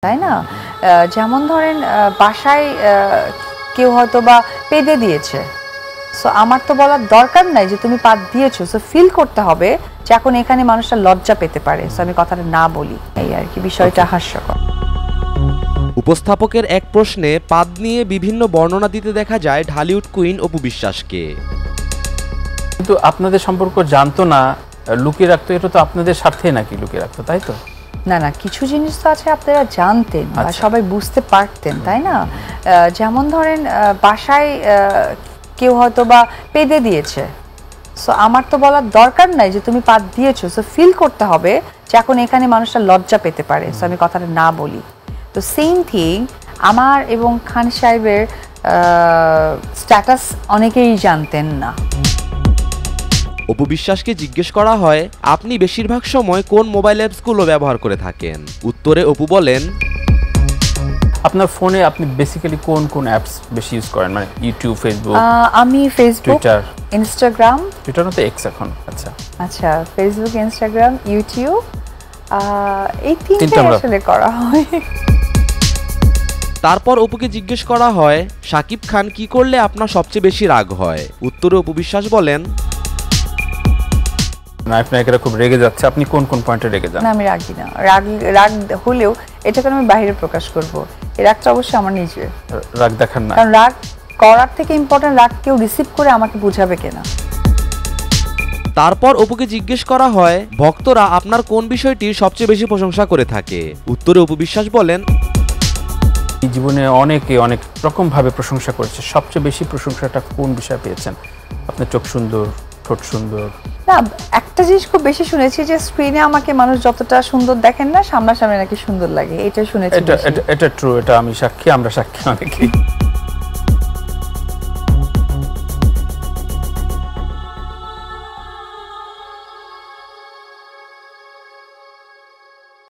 তাই না? যেমন ধরেন বাসায় কেউ হয়তো বা পেদে দিয়েছে। সো আমার তো বলার দরকার নাই যে তুমি পাত দিয়েছো। সো ফিল করতে হবে যে এখন এখানে মানুষটা লজ্জা পেতে পারে। সো আমি কথাটা না বলি। এই আর কি বিষয়টা হাস্যকর। উপস্থাপকের এক প্রশ্নে পাদ নিয়ে বিভিন্ন বর্ণনা দিতে দেখা যায় ঢালিউড কুইন অপু বিশ্বাসকে। কিন্তু আপনাদের সম্পর্ক জানতো না, লুকিয়ে রাখতো, এটা তো আপনাদের স্বার্থে নাকি লুকিয়ে রাখতো, তাই তো? না না, কিছু জিনিস তো আছে আপনারা জানতেন বা সবাই বুঝতে পারতেন, তাই না? যেমন ধরেন বাসায় কেউ হয়তো বা পেদে দিয়েছে। সো আমার তো বলার দরকার নাই যে তুমি পাত দিয়েছো। সো ফিল করতে হবে যে এখন এখানে মানুষটা লজ্জা পেতে পারে। সো আমি কথাটা না বলি। তো সেম থিং আমার এবং খান সাহেবের স্ট্যাটাস অনেকেই জানতেন না। অপু বিশ্বাসকে জিজ্ঞেস করা হয়, আপনি বেশিরভাগ সময় কোন মোবাইল অ্যাপসগুলো ব্যবহার করে থাকেন? উত্তরে অপু বলেন, আপনার ফোনে আপনি বেসিক্যালি কোন কোন অ্যাপস বেশি ইউজ করেন? মানে ইউটিউব, ফেসবুক? আমি ফেসবুক, টুইটার, ইনস্টাগ্রাম। টুইটার না তো এক্স এখন। আচ্ছা আচ্ছা, ফেসবুক, ইনস্টাগ্রাম, ইউটিউব, এই তিনটা আসলে করা হয়। তারপর অপুকে জিজ্ঞেস করা হয়, শাকিব খান কি করলে আপনার সবচেয়ে বেশি রাগ হয়? উত্তরে অপু বিশ্বাস বলেন, নায়ক নায়িকারা খুব রেগে যাচ্ছে, আপনি কোন কোন পয়েন্টে রেগে যান? না, আমি রাগি না। রাগ হলেও এটাকে আমি বাইরে প্রকাশ করব। এই রাগটা অবশ্যই আমার নিজের। রাগ দেখান না? কারণ রাগ করার থেকে ইম্পর্টেন্ট রাগ কেউ রিসিভ করে আমাকে বুঝাবে কিনা। তারপর অপুকে জিজ্ঞেস করা হয়, ভক্তরা আপনার কোন বিষয়টির সবচেয়ে বেশি প্রশংসা করে থাকে? উত্তরে অপু বিশ্বাস বলেন, জীবনে অনেকে অনেক রকম ভাবে প্রশংসা করেছে, সবচেয়ে বেশি প্রশংসাটা কোন বিষয়ে পেয়েছেন? আপনার চোখ সুন্দর, ঠোঁট সুন্দর? না, একটা জিনিস খুব বেশি শুনেছি যে স্ক্রিনে আমাকে মানুষ যতটা সুন্দর দেখেন না, সামনাসামনি নাকি সুন্দর লাগে। এটা শুনেছি। এটা ট্রু, এটা আমি সাক্ষী, আমরা সাক্ষী অনেকেই।